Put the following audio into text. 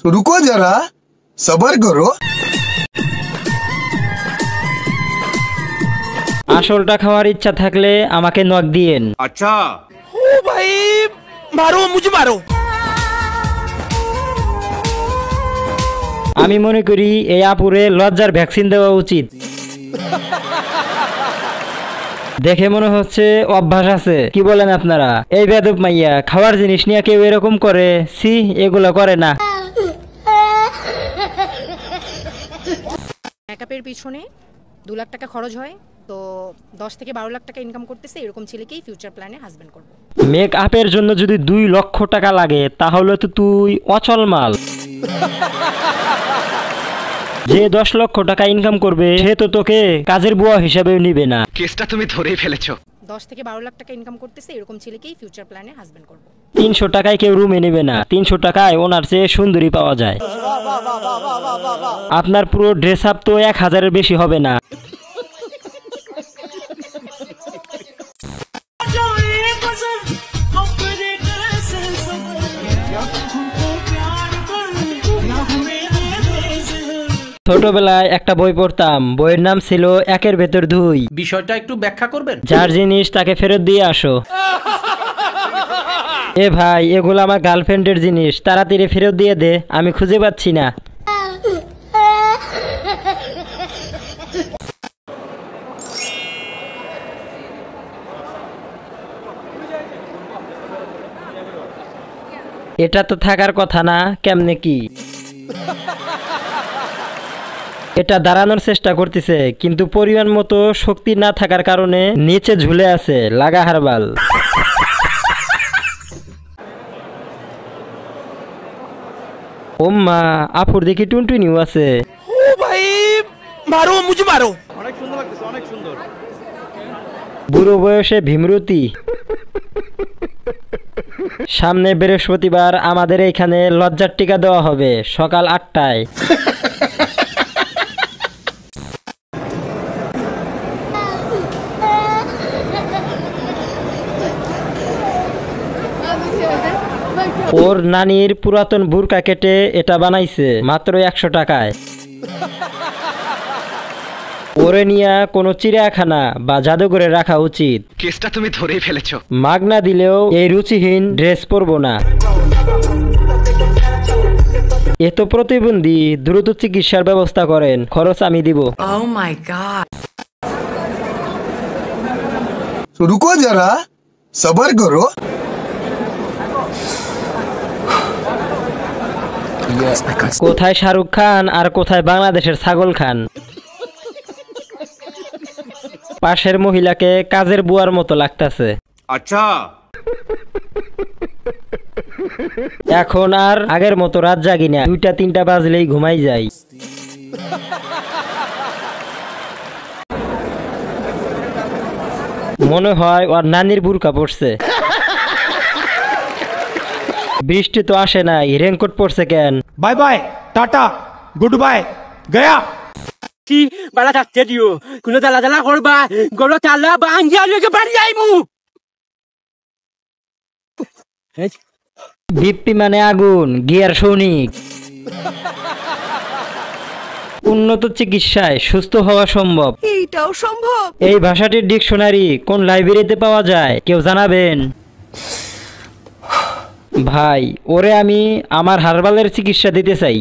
रुको जरा सबर करो। আসলটা খাওয়ার ইচ্ছা থাকলে আমাকে নক দিয়েন। अच्छा ओ भाई मारो मुझे मारो। আমি মনে করি এই আপুরে লজ্জার ভ্যাকসিন দেওয়া উচিত। দেখে মনে হচ্ছে অভ্যাস আছে, কি বলেন আপনারা? এই বেদব মাইয়া খাওয়ার জিনিস নিয়ে কেউ এরকম করে? সি, এগুলো করে না। মেকআপের পিছনে 2 লাখ টাকা খরচ হয়, তো 10 থেকে 12 লাখ টাকা ইনকাম করতেছে, এরকম ছেলেকেই ফিউচার প্ল্যানে হাজবেন্ড করব। মেকআপের জন্য যদি 2 লক্ষ টাকা লাগে তাহলে তো তুই অচল মাল। যে 10 লক্ষ টাকা ইনকাম করবে সে তো তোকে কাজের বুয়া হিসাবে নিবে না। কেসটা তুমি ধরেই ফেলেছো। 10 থেকে 12 লাখ টাকা ইনকাম করতেছে, এরকম ছেলেকেই ফিউচার প্ল্যানে হাজবেন্ড করব। 300 টাকায় কেউ রুমে নেবে না। 300 টাকায় ওনার চেয়ে সুন্দরী পাওয়া যায়। আপনার পুরো ড্রেস আপ তো 1000-এর বেশি হবে না। ছোটবেলায় একটা বই পড়তাম, বইয়ের নাম ছিল একের ভেতর 2। বিষয়টা একটু ব্যাখ্যা করবেন? যার জিনিস তাকে ফেরত দিয়ে আসো। এ ভাই, এগুলো আমার গার্লফ্রেন্ডের জিনিস, তাড়াতাড়ি ফেরত দিয়ে দে, আমি খুঁজে পাচ্ছি না। এটা তো থাকার কথা না, কেমনে কি? এটা দাঁড়ানোর চেষ্টা করতেছে কিন্তু পরিমাণ মতো শক্তি না থাকার কারণে নিচে ঝুলে আছে। লাগা হারবাল। ওম্মা, আপুর দেখি টুনটুনিও আছে। ও ভাই মারো মুঝে মারো। অনেক সুন্দর লাগতেছে, অনেক সুন্দর। বুড়ো বয়সে ভীমরতি। সামনে বৃহস্পতিবার আমাদের এখানে লজ্জার টিকা দেওয়া হবে সকাল 8টায়। ওর নানির পুরাতন বুরকা কেটে এটা বানাইছে মাত্র 100 টাকায়। ওরে নিয়ে কোনো চিড়িয়াখানা বা জাদুঘরে রাখা উচিত। কেসটা তুমি ধরেই ফেলেছো। মাগনা দিলেও এই রুচিহীন ড্রেস পরবো না। এত প্রতিবন্ধী, দ্রুত চিকিৎসার ব্যবস্থা করেন, খরচ আমি দিব। Oh my God. रुको जरा सबर करो। কোথায় শাহরুখ খান আর কোথায় বাংলাদেশের ছাগল খান? পাশের মহিলাকে কাজের বুয়ার মতো লাগতেছে। আচ্ছা এখন আর আগের মতো রাত জাগি না, 2টা-3টা বাজলেই ঘুমাই যাই। মনে হয় ওর নানির বুরকা পড়ছে। বৃষ্টি তো আসে নাই, রেনকোট পড়ছে কেন? Bye bye tata good bye Gaya. কি বালা থাকতে দিও, কোনো জ্বালা জ্বালা করবা, গরো চালা বাঙ্গিয়া লইকে বাড়ি আইমু। বিপ্পি মানে আগুন, গিয়ার সৈনিক। উন্নত চিকিৎসায় সুস্থ হওয়া সম্ভব। এইটাও সম্ভব? এই ভাষাটির ডিকশনারি কোন লাইব্রেরিতে পাওয়া যায় কেউ জানাবেন? ভাই, ওরে আমি আমার হারবালের চিকিৎসা দিতে চাই।